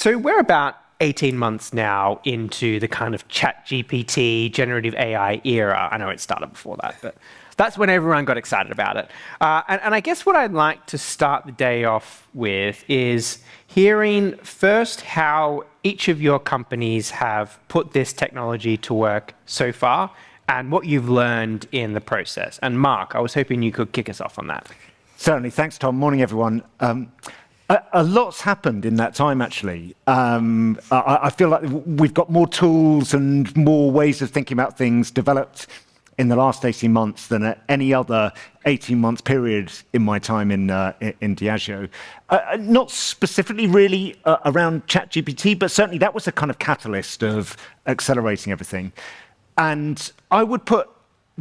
So we're about 18 months now into the kind of ChatGPT, generative AI era. I know it started before that, but that's when everyone got excited about it. And I guess what I'd like to start the day off with is hearing first how each of your companies have put this technology to work so far and what you've learned in the process. And Mark, I was hoping you could kick us off on that. Certainly. Thanks, Tom. Morning, everyone. A lot's happened in that time, actually. I feel like we've got more tools and more ways of thinking about things developed in the last 18 months than at any other 18-month period in my time in Diageo. Not specifically really around ChatGPT, but certainly that was a kind of catalyst of accelerating everything. And I would put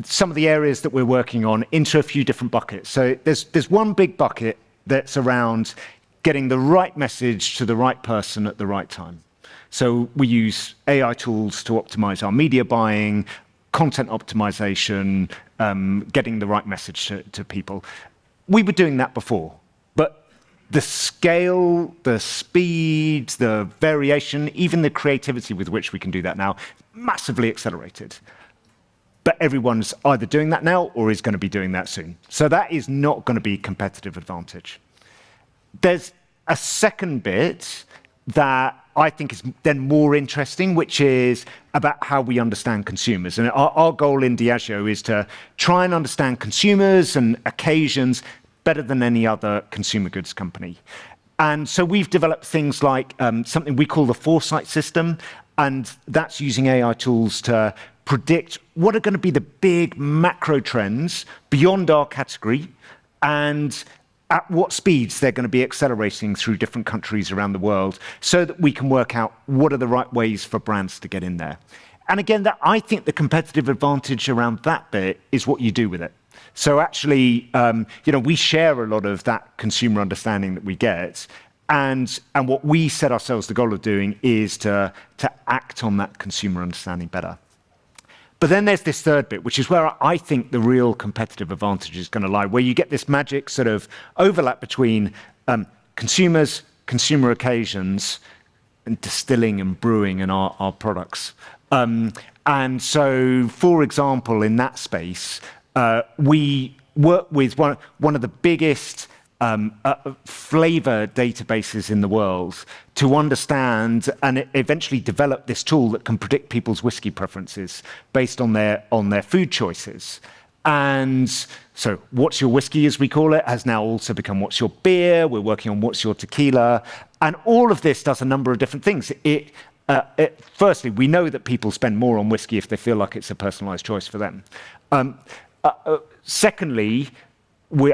some of the areas that we're working on into a few different buckets. So there's one big bucket that's around getting the right message to the right person at the right time. So we use AI tools to optimize our media buying, content optimization, getting the right message to people. We were doing that before, but the scale, the speed, the variation, even the creativity with which we can do that now, massively accelerated. But everyone's either doing that now or is going to be doing that soon. So that is not going to be competitive advantage. There's a second bit that I think is then more interesting, which is about how we understand consumers. And our goal in Diageo is to try and understand consumers and occasions better than any other consumer goods company. And so we've developed things like something we call the foresight system, and that's using AI tools to predict what are going to be the big macro trends beyond our category and at what speeds they're going to be accelerating through different countries around the world so that we can work out what are the right ways for brands to get in there. And again, I think the competitive advantage around that bit is what you do with it. So actually, we share a lot of that consumer understanding that we get. And what we set ourselves the goal of doing is to act on that consumer understanding better. But then there's this third bit, which is where I think the real competitive advantage is going to lie, where you get this magic sort of overlap between consumers, consumer occasions, and distilling and brewing and our products. And so, for example, in that space, we work with one of the biggest flavor databases in the world to understand and eventually develop this tool that can predict people's whiskey preferences based on their food choices. And so what's your whiskey, as we call it, has now also become what's your beer. We're working on what's your tequila. And all of this does a number of different things. Firstly, we know that people spend more on whiskey if they feel like it's a personalized choice for them. Secondly,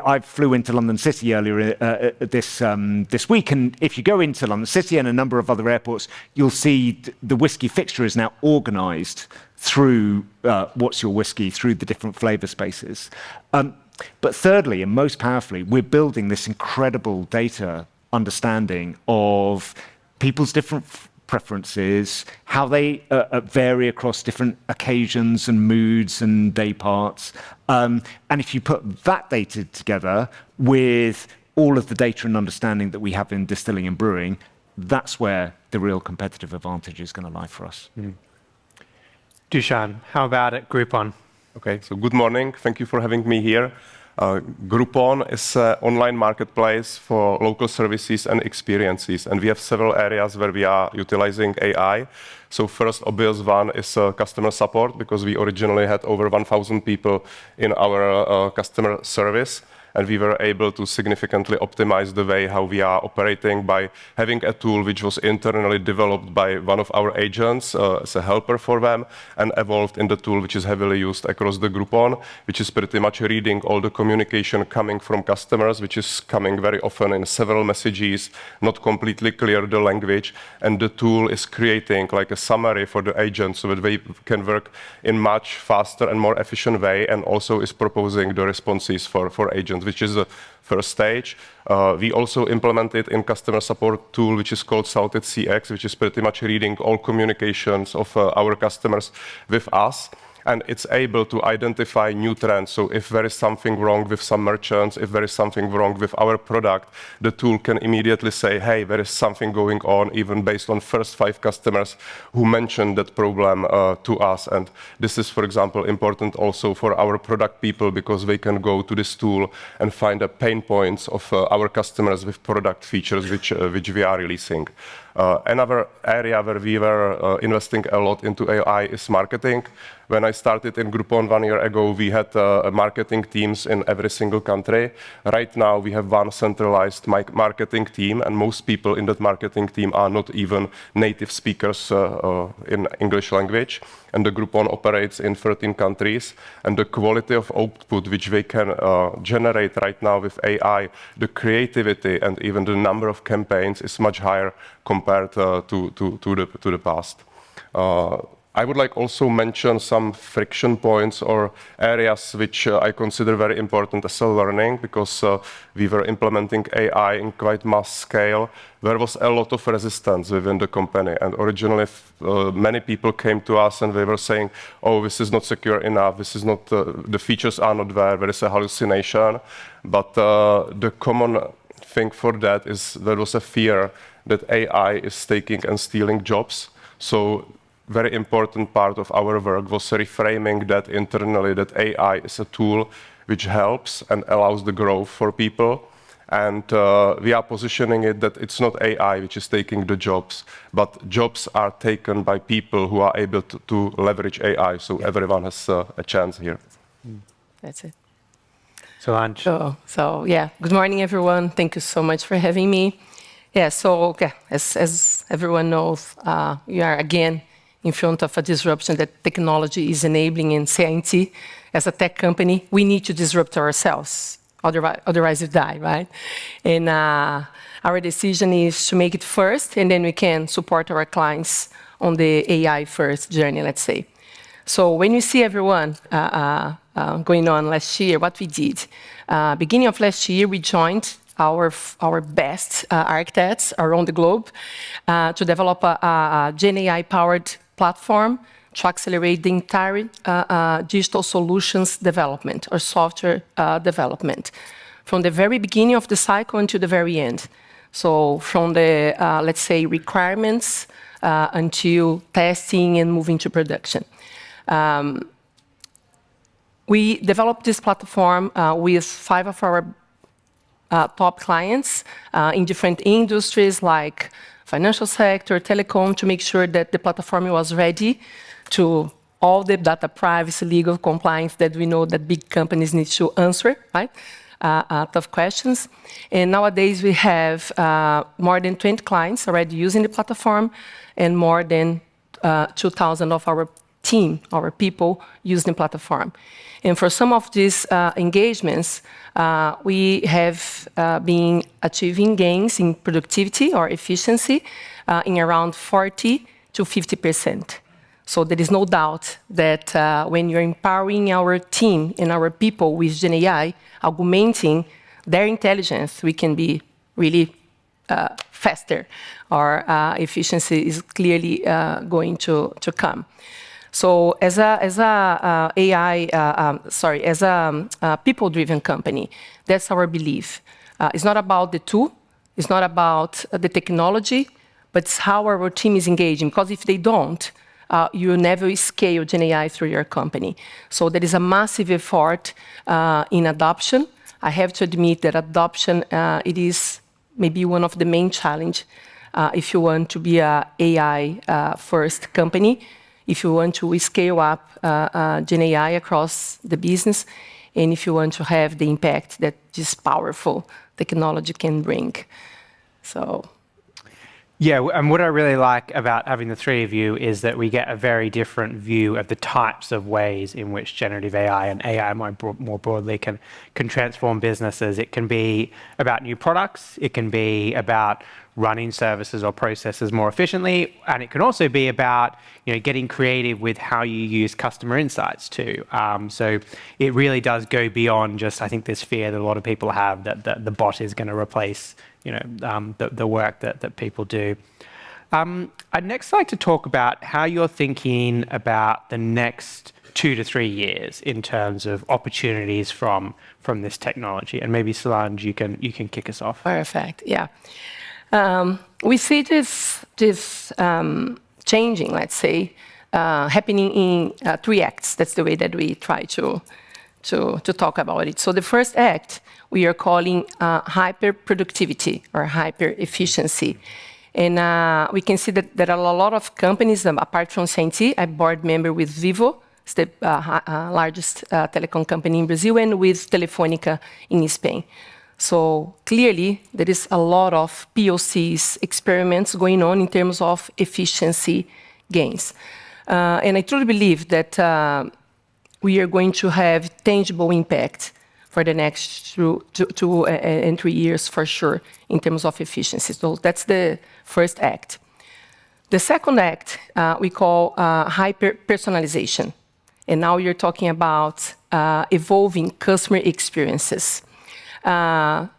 I flew into London City earlier this week, and if you go into London City and a number of other airports, you'll see the whiskey fixture is now organised through what's your whiskey, through the different flavour spaces. But thirdly, and most powerfully, we're building this incredible data understanding of people's different preferences, how they vary across different occasions and moods and day parts. And if you put that data together with all of the data and understanding that we have in distilling and brewing, that's where the real competitive advantage is going to lie for us. Dushan, how about at Groupon? Okay, so good morning. Thank you for having me here. Groupon is an online marketplace for local services and experiences, and we have several areas where we are utilizing AI. So first obvious one is customer support, because we originally had over 1,000 people in our customer service. And we were able to significantly optimize the way how we are operating by having a tool which was internally developed by one of our agents as a helper for them, and evolved in the tool which is heavily used across the Groupon, which is pretty much reading all the communication coming from customers, which is coming very often in several messages, not completely clear the language. And the tool is creating like a summary for the agents so that they can work in much faster and more efficient way, and also is proposing the responses for agents, which is the first stage. We also implemented in customer support tool, which is called Salted CX, which is pretty much reading all communications of our customers with us. and it's able to identify new trends. So if there is something wrong with some merchants, if there is something wrong with our product, the tool can immediately say, hey, there is something going on, even based on first 5 customers who mentioned that problem to us. And this is, for example, important also for our product people, because they can go to this tool and find the pain points of our customers with product features which we are releasing. Another area where we were investing a lot into AI is marketing. When I started in Groupon 1 year ago, we had marketing teams in every single country. Right now, we have one centralized marketing team, and most people in that marketing team are not even native speakers in English language. And the Groupon operates in 13 countries, and the quality of output which they can generate right now with AI, the creativity and even the number of campaigns is much higher compared to the past. I would like also mention some friction points or areas which I consider very important as a learning, because we were implementing AI in quite mass scale. There was a lot of resistance within the company, and originally many people came to us and they were saying, oh, this is not secure enough, this is not, the features are not there is a hallucination. But the common thing for that is there was a fear that AI is taking and stealing jobs. So very important part of our work was reframing that internally, that AI is a tool which helps and allows the growth for people. And we are positioning it that it's not AI which is taking the jobs, but jobs are taken by people who are able to leverage AI. So everyone has a chance here. That's it. Solange. So yeah, good morning, everyone. Thank you so much for having me. Yeah, so okay, as everyone knows, we are again in front of a disruption that technology is enabling in CI&T. As a tech company, we need to disrupt ourselves, otherwise we die, right? And our decision is to make it first, and then we can support our clients on the AI first journey, let's say. So when you see everyone going on last year, what we did, beginning of last year, we joined our best architects around the globe to develop a Gen AI-powered platform to accelerate the entire digital solutions development or software development, from the very beginning of the cycle until the very end. So from the, let's say, requirements until testing and moving to production. We developed this platform with 5 of our top clients in different industries like financial sector, telecom, to make sure that the platform was ready to all the data privacy, legal compliance that we know that big companies need to answer, right? Tough questions. And nowadays we have more than 20 clients already using the platform, and more than 2,000 of our team, our people, using the platform. And for some of these engagements, we have been achieving gains in productivity or efficiency in around 40 to 50%. So there is no doubt that when you're empowering our team and our people with Gen AI, augmenting their intelligence, we can be really faster. Our efficiency is clearly going to come. So as a people-driven company, that's our belief. It's not about the tool, it's not about the technology, but it's how our team is engaging. Because if they don't, you never scale Gen AI through your company. So there is a massive effort in adoption. I have to admit that adoption, it is maybe one of the main challenge if you want to be a AI first company, if you want to scale up Gen AI across the business, and if you want to have the impact that this powerful technology can bring. So. Yeah, and what I really like about having the 3 of you is that we get a very different view of the types of ways in which generative AI and AI more broadly can transform businesses. It can be about new products, it can be about running services or processes more efficiently, and it can also be about getting creative with how you use customer insights too. So it really does go beyond just, I think, this fear that a lot of people have that the bot is going to replace the work that people do. I'd next like to talk about how you're thinking about the next 2 to 3 years in terms of opportunities from this technology? And maybe Solange, you can kick us off. Perfect. Yeah. We see this changing, let's say, happening in 3 acts. That's the way that we try to talk about it. So the first act we are calling hyper productivity or hyper efficiency. And we can see that there are a lot of companies, apart from CI&T, I'm board member with Vivo, it's the largest telecom company in Brazil, and with Telefónica in Spain. So clearly, there is a lot of POCs, experiments going on in terms of efficiency gains. And I truly believe that we are going to have tangible impact for the next 2 and 3 years for sure in terms of efficiency. So that's the first act. The second act we call hyper-personalization. And now you're talking about evolving customer experiences. Can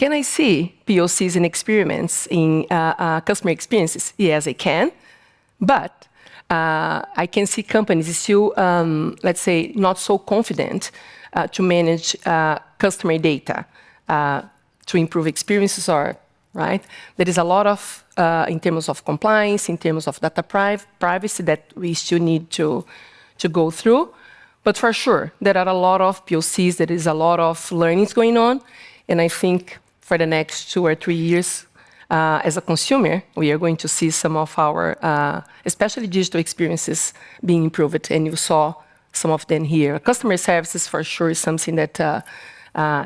I see POCs and experiments in customer experiences? Yes, I can. But I can see companies still, let's say, not so confident to manage customer data to improve experiences, or right. There is a lot of, in terms of compliance, in terms of data privacy, that we still need to go through. But for sure, there are a lot of POCs, there is a lot of learnings going on, and I think for the next 2 or 3 years, as a consumer, we are going to see some of our, especially digital experiences, being improved, and you saw some of them here. Customer services, for sure, is something that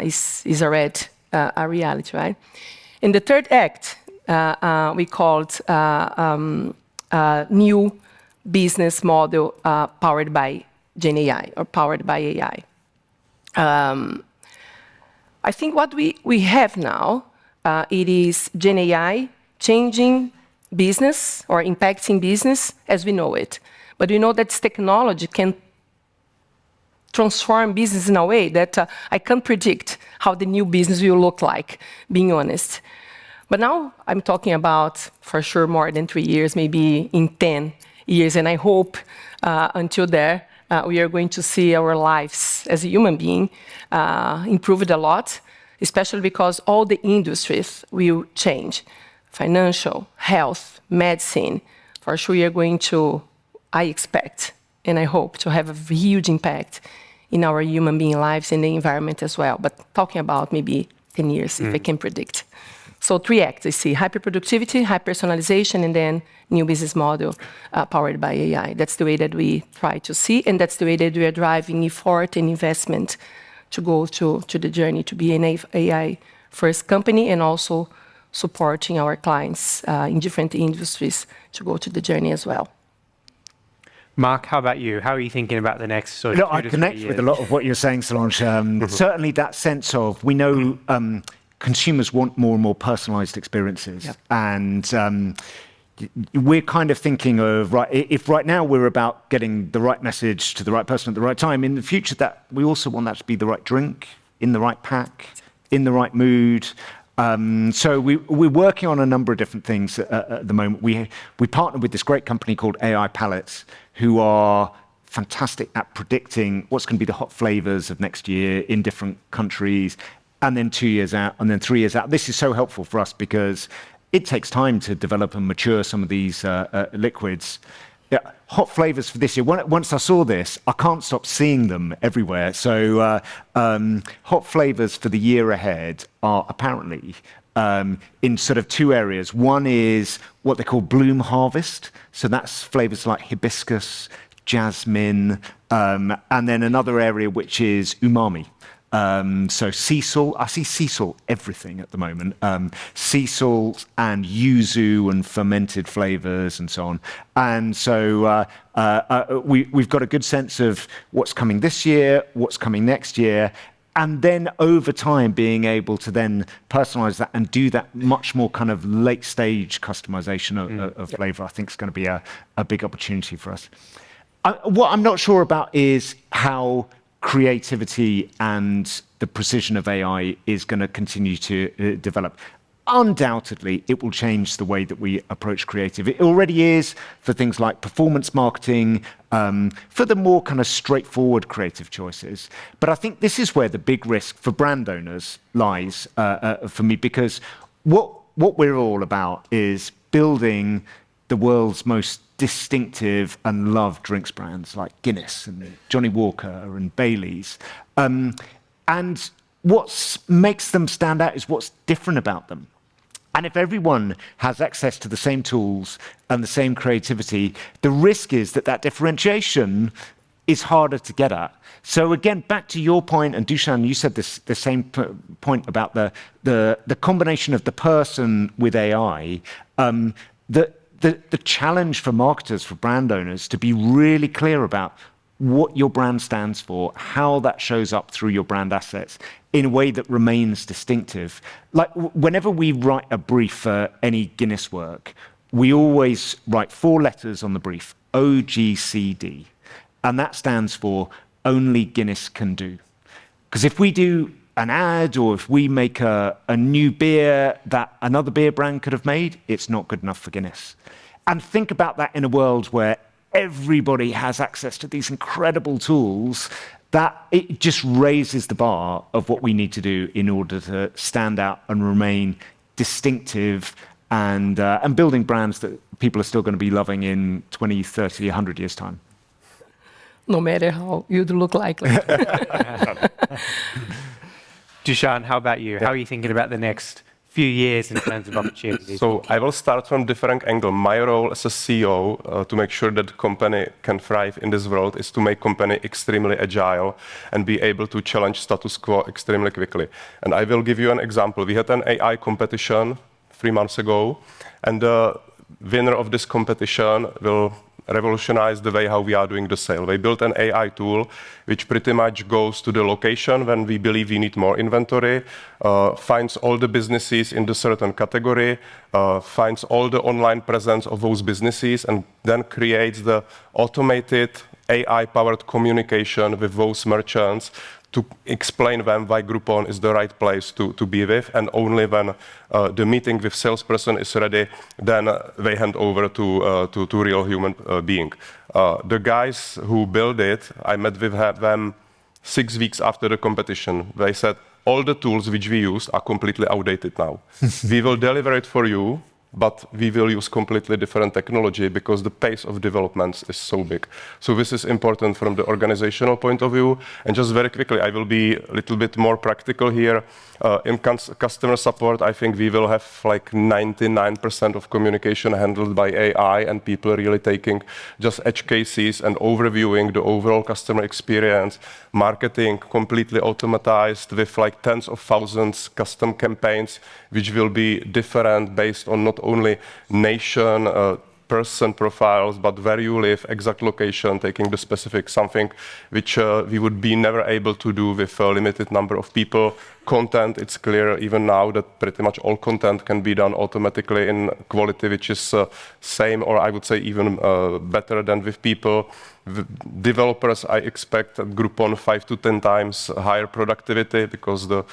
is already a reality, right? In the third act, we called new business model powered by Gen AI or powered by AI. I think what we have now, it is Gen AI changing business or impacting business as we know it. But we know that this technology can transform business in a way that I can't predict how the new business will look like, being honest. But now I'm talking about, for sure, more than 3 years, maybe in 10 years. And I hope until there, we are going to see our lives as a human being improved a lot, especially because all the industries will change. Financial, health, medicine. For sure, we are going to, I expect, and I hope to have a huge impact in our human being lives and the environment as well. But talking about maybe 10 years, if I can predict. So 3 acts, I see hyper-productivity, hyper-personalization, and then new business model powered by AI. That's the way that we try to see, and that's the way that we are driving effort and investment to go to the journey to be an AI-first company, and also supporting our clients in different industries to go to the journey as well. Mark, how about you? How are you thinking about the next sort of 2 to 3 years? I connect with a lot of what you're saying, Solange. Certainly that sense of, we know consumers want more and more personalized experiences. Yep. And we're kind of thinking of, right, if right now we're about getting the right message to the right person at the right time, in the future that we also want that to be the right drink, in the right pack, in the right mood. So we're working on a number of different things at the moment. We partnered with this great company called AI Palettes, who are fantastic at predicting what's going to be the hot flavors of next year in different countries, and then 2 years out, and then 3 years out. This is so helpful for us because it takes time to develop and mature some of these liquids. Yeah, hot flavors for this year. Once I saw this, I can't stop seeing them everywhere. So hot flavors for the year ahead are apparently in sort of 2 areas. One is what they call bloom harvest. So that's flavors like hibiscus, jasmine, and then another area which is umami. So sea salt, I see sea salt everything at the moment. Sea salt and yuzu and fermented flavors and so on. And so we've got a good sense of what's coming this year, what's coming next year, and then over time being able to then personalize that and do that much more kind of late stage customization of flavor, I think is going to be a big opportunity for us. What I'm not sure about is how creativity and the precision of AI is going to continue to develop. undoubtedly, it will change the way that we approach creative. It already is for things like performance marketing, for the more kind of straightforward creative choices. But I think this is where the big risk for brand owners lies for me, because what we're all about is building the world's most distinctive and loved drinks brands like Guinness and Johnny Walker and Baileys. And what makes them stand out is what's different about them. And if everyone has access to the same tools and the same creativity, the risk is that that differentiation is harder to get at. So again, back to your point, and Dushan, you said this, the same point about the combination of the person with AI, the challenge for marketers, for brand owners, to be really clear about what your brand stands for, how that shows up through your brand assets in a way that remains distinctive. Like whenever we write a brief for any Guinness work, we always write 4 letters on the brief, OGCD, and that stands for only Guinness can do. Because if we do an ad or if we make a new beer that another beer brand could have made, it's not good enough for Guinness. And think about that in a world where everybody has access to these incredible tools, that it just raises the bar of what we need to do in order to stand out and remain distinctive and building brands that people are still going to be loving in 20, 30, 100 years' time. No matter how you'd look like. Dushan, how about you? How are you thinking about the next few years in terms of opportunities? So I will start from different angle. My role as a CEO to make sure that the company can thrive in this world is to make company extremely agile and be able to challenge status quo extremely quickly. And I will give you an example. We had an AI competition 3 months ago, and the winner of this competition will revolutionize the way how we are doing the sale. They built an AI tool which pretty much goes to the location when we believe we need more inventory, finds all the businesses in the certain category, finds all the online presence of those businesses, and then creates the automated AI-powered communication with those merchants to explain them why Groupon is the right place to be with, and only when the meeting with salesperson is ready, then they hand over to real human being. The guys who built it, I met with them 6 weeks after the competition. They said, all the tools which we use are completely outdated now. We will deliver it for you, but we will use completely different technology because the pace of developments is so big. So this is important from the organizational point of view. And just very quickly, I will be a little bit more practical here. In customer support, I think we will have like 99% of communication handled by AI and people really taking just edge cases and overviewing the overall customer experience. Marketing completely automatized with like tens of thousands custom campaigns, which will be different based on not only nation, person profiles, but where you live, exact location, taking the specific something which we would be never able to do with a limited number of people. Content, it's clear even now that pretty much all content can be done automatically in quality which is same, or I would say even better than with people. Developers, I expect at Groupon 5 to 10 times higher productivity because the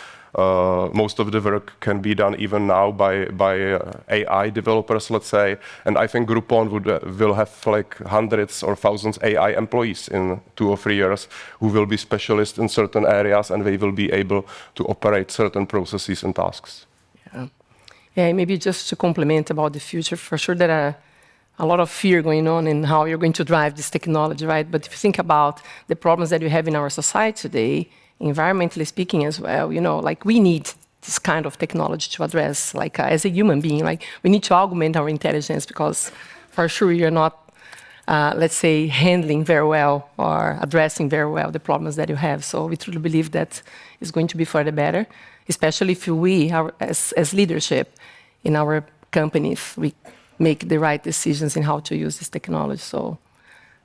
most of the work can be done even now by AI developers, let's say. And I think Groupon will have like hundreds or thousands AI employees in 2 or 3 years who will be specialists in certain areas, and they will be able to operate certain processes and tasks. Yeah, maybe just to complement about the future, for sure there are a lot of fear going on in how you're going to drive this technology, right? But if you think about the problems that we have in our society today, environmentally speaking as well, you know, like we need this kind of technology to address, like as a human being, like we need to augment our intelligence because for sure you're not, let's say, handling very well or addressing very well the problems that you have. So we truly believe that it's going to be for the better, especially if we, as leadership in our companies, we make the right decisions in how to use this technology. So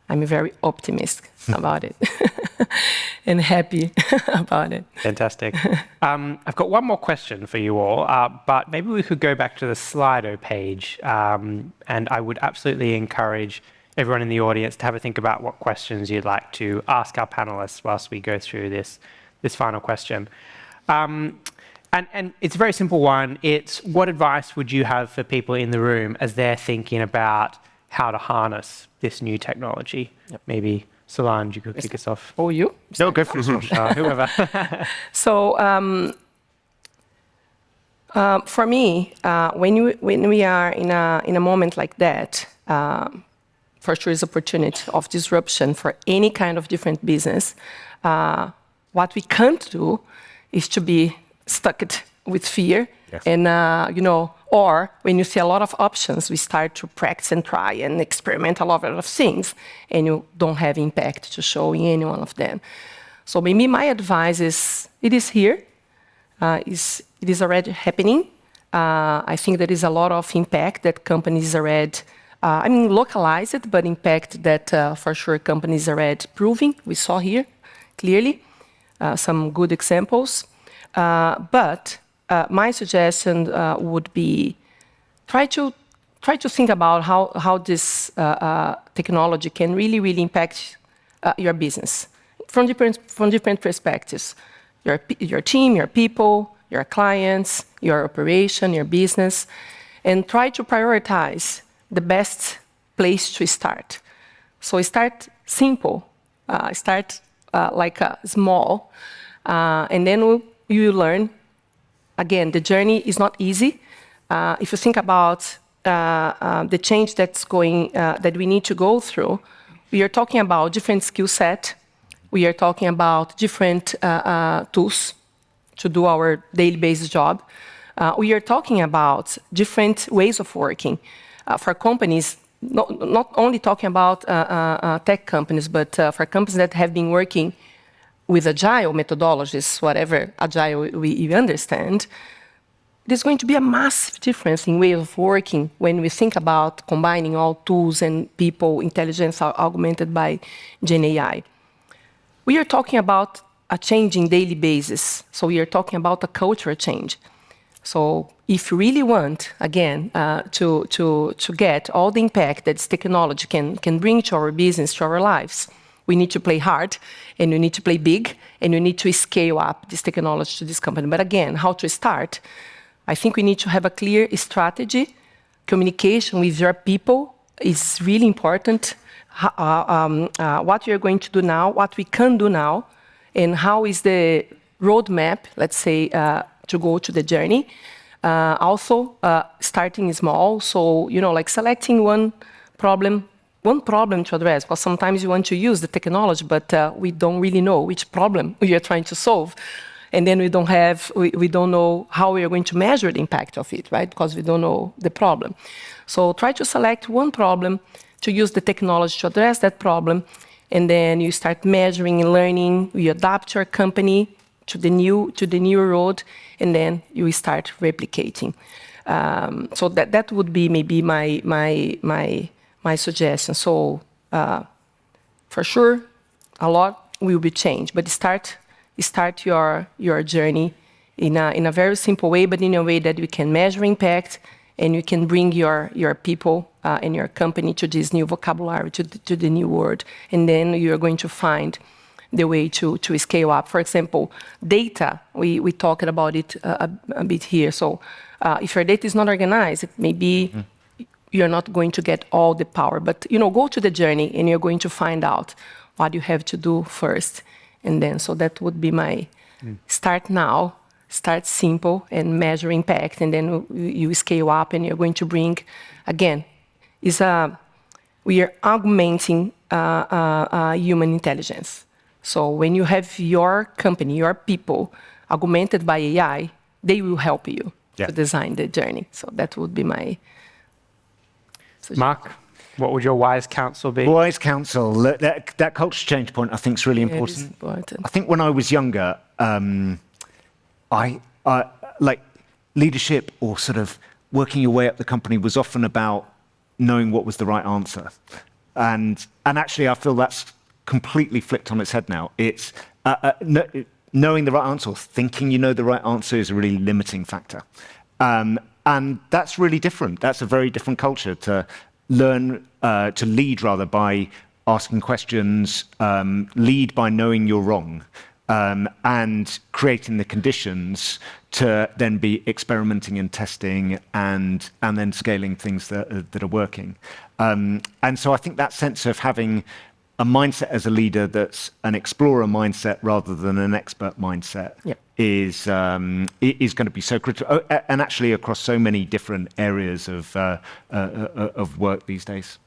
I'm very optimistic about it and happy about it. Fantastic. I've got one more question for you all, but maybe we could go back to the Slido page. And I would absolutely encourage everyone in the audience to have a think about what questions you'd like to ask our panelists whilst we go through this final question. And it's a very simple one. It's what advice would you have for people in the room as they're thinking about how to harness this new technology? Yep. Maybe Solange, you could kick us off. Oh, you? No, go for it. Whoever. So for me, when we are in a moment like that, for sure is opportunity of disruption for any kind of different business. What we can't do is to be stuck with fear. Yes. And, or when you see a lot of options, we start to practice and try and experiment a lot of things, and you don't have impact to show in any one of them. So maybe my advice is, it is here. It is already happening. I think there is a lot of impact that companies already, localized, but impact that for sure companies are already proving. We saw here clearly some good examples. But my suggestion would be try to think about how this technology can really impact your business from different perspectives. Your team, your people, your clients, your operation, your business, and try to prioritize the best place to start. So start simple, start small, and then you learn. Again, the journey is not easy. If you think about the change that we need to go through, we are talking about different skill set. We are talking about different tools to do our daily basis job. We are talking about different ways of working for companies. Not only talking about tech companies, but for companies that have been working with agile methodologies, whatever agile we understand, there's going to be a massive difference in way of working when we think about combining all tools and people intelligence augmented by Gen AI. We are talking about a change in daily basis. So we are talking about a cultural change. So if you really want, again, to get all the impact that this technology can bring to our business, to our lives, we need to play hard, and we need to play big, and we need to scale up this technology to this company. But again, how to start? I think we need to have a clear strategy. Communication with your people is really important. What we are going to do now, what we can do now, and how is the roadmap, let's say, to go to the journey. Also, starting small, so, like selecting one problem to address, because sometimes you want to use the technology, but we don't really know which problem we are trying to solve. And then we don't know how we are going to measure the impact of it, right? Because we don't know the problem. So try to select one problem to use the technology to address that problem, and then you start measuring and learning. You adapt your company to the new road, and then you start replicating. So that would be maybe my suggestion. So for sure, a lot will be changed, but start your journey in a very simple way, but in a way that we can measure impact, and you can bring your people and your company to this new vocabulary, to the new world, and then you're going to find the way to scale up. For example, data, we talked about it a bit here. So if your data is not organized, maybe you're not going to get all the power, but go to the journey, and you're going to find out what you have to do first. And then, so that would be my start now, start simple and measure impact, and then you scale up, and you're going to bring, again, we are augmenting human intelligence. So when you have your company, your people augmented by AI, they will help you to design the journey. So that would be my suggestion. Mark, what would your wise counsel be? Wise counsel, that culture change point I think is really important. It is important. I think when I was younger, I like leadership or sort of working your way up the company was often about knowing what was the right answer. And actually I feel that's completely flipped on its head now. It's knowing the right answer, or thinking you know the right answer, is a really limiting factor. And that's really different. That's a very different culture to learn, to lead rather by asking questions, lead by knowing you're wrong. and creating the conditions to then be experimenting and testing and then scaling things that are working. And so I think that sense of having a mindset as a leader that's an explorer mindset rather than an expert mindset is going to be so critical, and actually across so many different areas of work these days.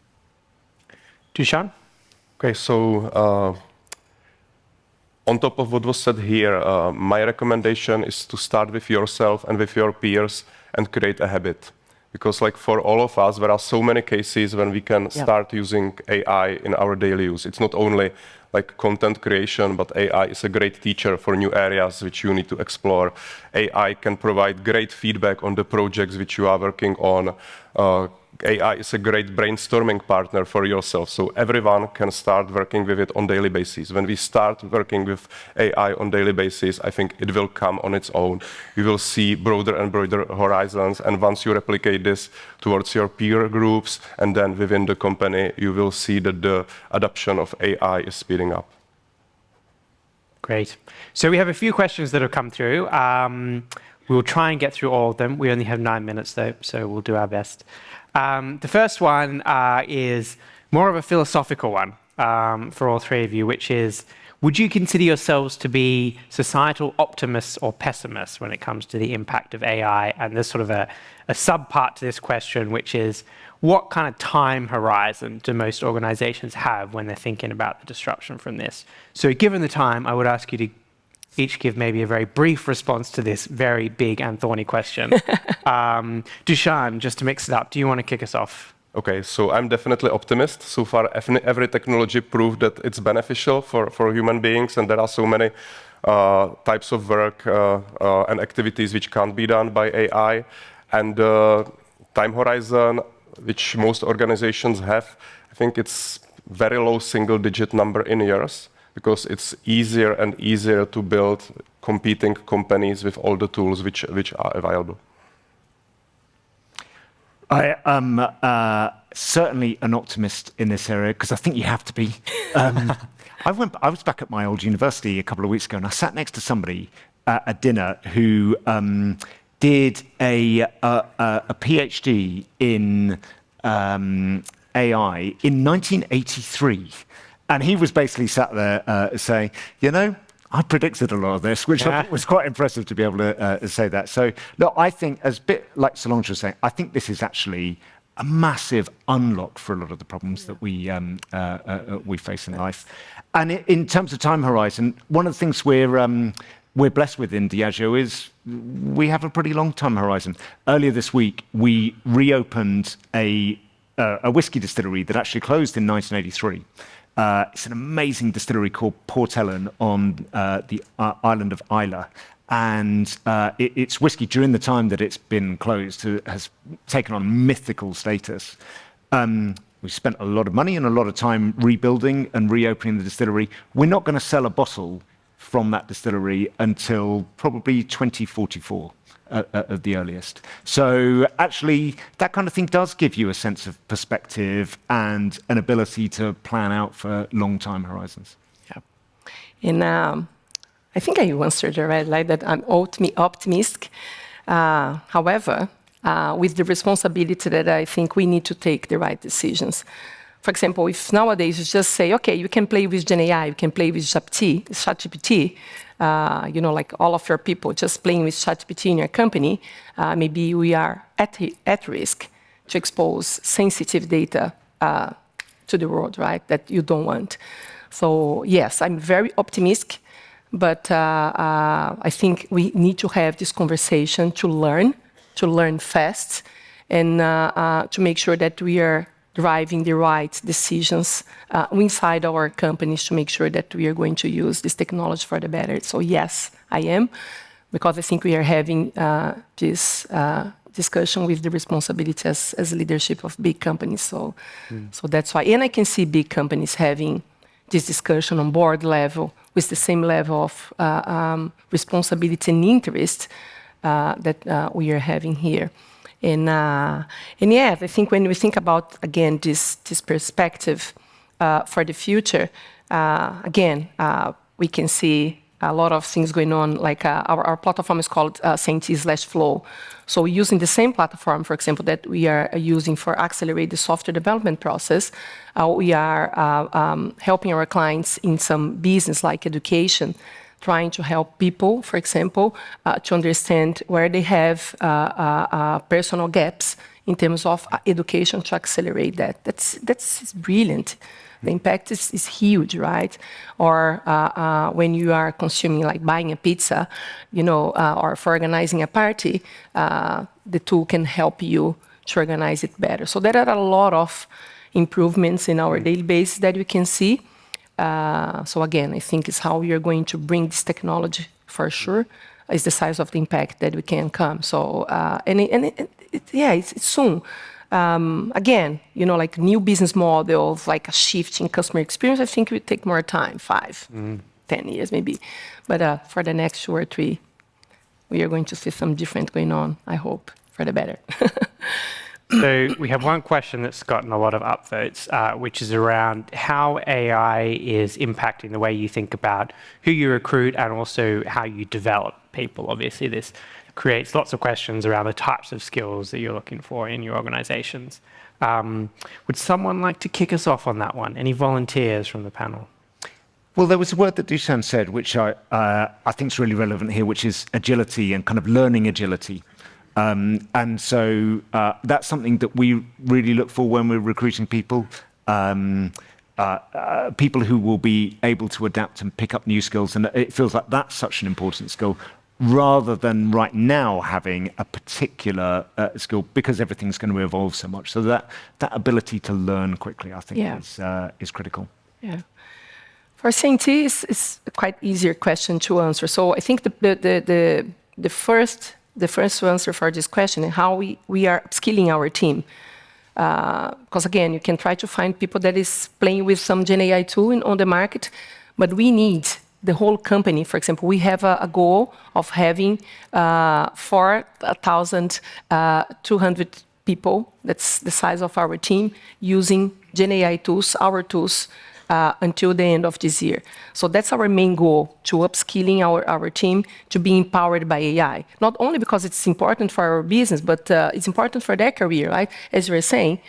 Dushan? Okay, so on top of what was said here, my recommendation is to start with yourself and with your peers and create a habit. Because like for all of us, there are so many cases when we can start using AI in our daily use. It's not only like content creation, but AI is a great teacher for new areas which you need to explore. AI can provide great feedback on the projects which you are working on. AI is a great brainstorming partner for yourself, so everyone can start working with it on daily basis. When we start working with AI on daily basis, I think it will come on its own. We will see broader and broader horizons, and once you replicate this towards your peer groups and then within the company, you will see that the adoption of AI is speeding up. Great. So we have a few questions that have come through. We'll try and get through all of them. We only have 9 minutes though, so we'll do our best. The first one is more of a philosophical one for all three of you, which is, would you consider yourselves to be societal optimists or pessimists when it comes to the impact of AI? And there's sort of a sub-part to this question, which is, what kind of time horizon do most organizations have when they're thinking about the disruption from this? So given the time, I would ask you to each give maybe a very brief response to this very big and thorny question. Dushan, just to mix it up, do you want to kick us off? Okay, so I'm definitely optimist. So far, every technology proved that it's beneficial for human beings, and there are so many types of work and activities which can't be done by AI. And time horizon, which most organizations have, I think it's very low single-digit number in years, because it's easier and easier to build competing companies with all the tools which are available. I am certainly an optimist in this area, because I think you have to be. I was back at my old university a couple of weeks ago, and I sat next to somebody at dinner who did a PhD in AI in 1983. And he was basically sat there saying, you know, I predicted a lot of this, which I thought was quite impressive to be able to say that. So, look, I think, as a bit like Solange was saying, I think this is actually a massive unlock for a lot of the problems that we face in life. And in terms of time horizon, one of the things we're blessed with in Diageo is we have a pretty long time horizon. Earlier this week, we reopened a whiskey distillery that actually closed in 1983. It's an amazing distillery called Port Ellen on the island of Islay. And its whiskey, during the time that it's been closed, has taken on mythical status. We spent a lot of money and a lot of time rebuilding and reopening the distillery. We're not going to sell a bottle from that distillery until probably 2044. At the earliest. So actually, that kind of thing does give you a sense of perspective and an ability to plan out for long time horizons. Yeah. And I think I answered already, like that I'm optimistic. However, with the responsibility that I think we need to take the right decisions. For example, if nowadays you just say, okay, you can play with Gen AI, you can play with ChatGPT, like all of your people just playing with ChatGPT in your company, maybe we are at risk to expose sensitive data to the world, right, that you don't want. So yes, I'm very optimistic, but I think we need to have this conversation to learn fast, and to make sure that we are driving the right decisions inside our companies to make sure that we are going to use this technology for the better. So yes, I am, because I think we are having this discussion with the responsibility as leadership of big companies. So that's why. And I can see big companies having this discussion on board level with the same level of responsibility and interest that we are having here. And yeah, I think when we think about, again, this perspective for the future, again, we can see a lot of things going on. Like our platform is called CI&T/Flow. So using the same platform, for example, that we are using for accelerate the software development process, we are helping our clients in some business like education, trying to help people, for example, to understand where they have personal gaps in terms of education to accelerate that. That's brilliant. The impact is huge, right? Or when you are consuming, like buying a pizza, or for organizing a party, the tool can help you to organize it better. So there are a lot of improvements in our daily basis that we can see. So again, I think it's how we are going to bring this technology for sure, is the size of the impact that we can come. So, it's soon. Again, like new business models, like a shift in customer experience, I think it would take more time, 5, 10 years maybe. But for the next 2 or 3, we are going to see some different going on, I hope, for the better. So we have one question that's gotten a lot of upvotes, which is around how AI is impacting the way you think about who you recruit and also how you develop people. Obviously, this creates lots of questions around the types of skills that you're looking for in your organizations. Would someone like to kick us off on that one? Any volunteers from the panel? Well, there was a word that Dusan said, which I think is really relevant here, which is agility and kind of learning agility. And so that's something that we really look for when we're recruiting people. People who will be able to adapt and pick up new skills. And it feels like that's such an important skill, rather than right now having a particular skill, because everything's going to evolve so much. So that ability to learn quickly, I think, is critical. Yeah. For CI&T, it's a quite easier question to answer. So I think the first answer for this question is how we are upskilling our team. Because again, you can try to find people that is playing with some Gen AI tool on the market, but we need the whole company. For example, we have a goal of having 4,200 people, that's the size of our team, using Gen AI tools, our tools, until the end of this year. So that's our main goal, to upskilling our team to be empowered by AI. Not only because it's important for our business, but it's important for their career, right? As you were saying,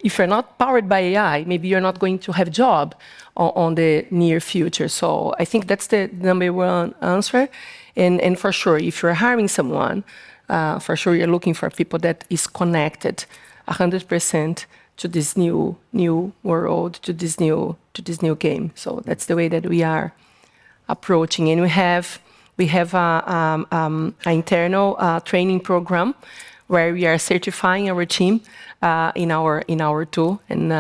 if you're not powered by AI, maybe you're not going to have a job on the near future. So I think that's the number one answer. And for sure, if you're hiring someone, for sure you're looking for people that is connected 100% to this new world, to this new game. So that's the way that we are approaching. And we have an internal training program where we are certifying our team in our tool. And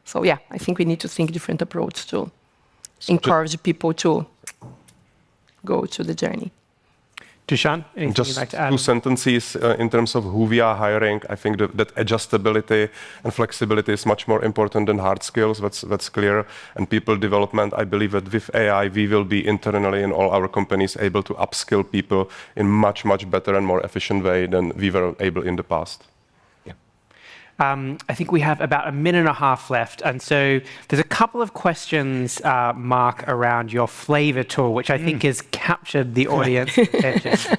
so yeah, I think we need to think different approach to encourage people to go to the journey. Dushan, anything you'd like to add? Just 2 sentences in terms of who we are hiring. I think that adjustability and flexibility is much more important than hard skills. That's clear. And people development, I believe that with AI, we will be internally in all our companies able to upskill people in much better and more efficient way than we were able in the past. I think we have about 1.5 minutes left. And so there's a couple of questions, Mark, around your flavor tool, which I think has captured the audience attention.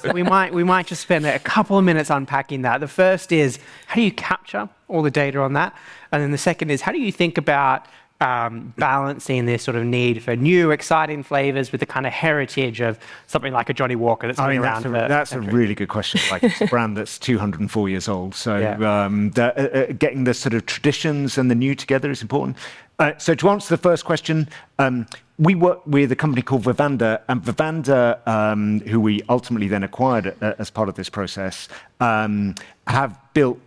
So we might just spend a couple of minutes unpacking that. The first is, how do you capture all the data on that? And then the second is, how do you think about balancing this sort of need for new, exciting flavors with the kind of heritage of something like a Johnny Walker that's been around for That's a really good question. Like, it's a brand that's 204 years old. So getting the sort of traditions and the new together is important. So to answer the first question, we work with a company called Vivanda, and Vivanda, who we ultimately then acquired as part of this process, have built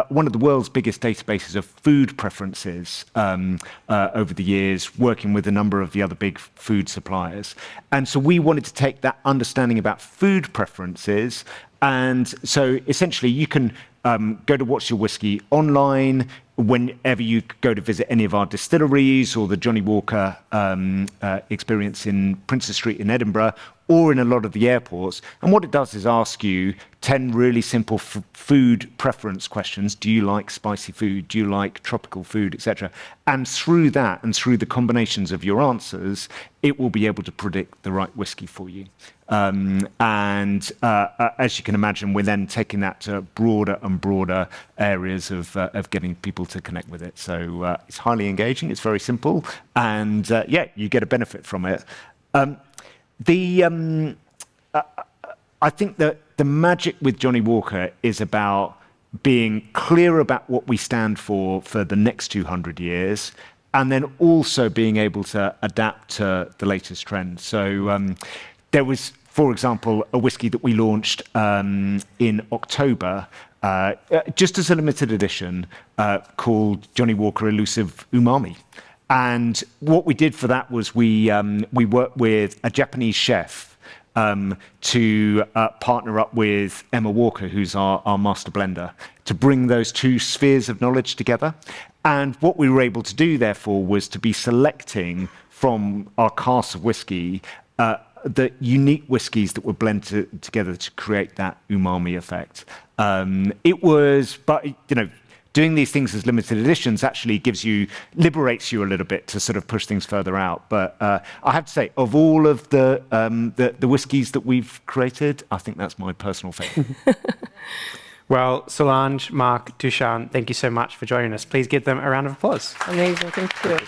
one of the world's biggest databases of food preferences over the years, working with a number of the other big food suppliers. And so we wanted to take that understanding about food preferences, and so essentially you can go to What's Your Whiskey online whenever you go to visit any of our distilleries or the Johnny Walker experience in Princes Street in Edinburgh, or in a lot of the airports. And what it does is ask you, 10 really simple food preference questions. Do you like spicy food? Do you like tropical food, etc.? And through that and through the combinations of your answers, it will be able to predict the right whiskey for you. As you can imagine, we're then taking that to broader and broader areas of getting people to connect with it. So it's highly engaging, it's very simple, and yeah, you get a benefit from it. I think that the magic with Johnny Walker is about being clear about what we stand for the next 200 years, and then also being able to adapt to the latest trends. So there was, for example, a whiskey that we launched in October, just as a limited edition, called Johnny Walker Elusive Umami. And what we did for that was we worked with a Japanese chef to partner up with Emma Walker, who's our master blender, to bring those two spheres of knowledge together. And what we were able to do, therefore, was to be selecting from our cask of whiskey the unique whiskies that were blended together to create that umami effect. Doing these things as limited editions actually liberates you a little bit to sort of push things further out. But I have to say, of all of the whiskies that we've created, I think that's my personal favorite. Well, Solange, Mark, Dushan, thank you so much for joining us. Please give them a round of applause. Amazing, thank you.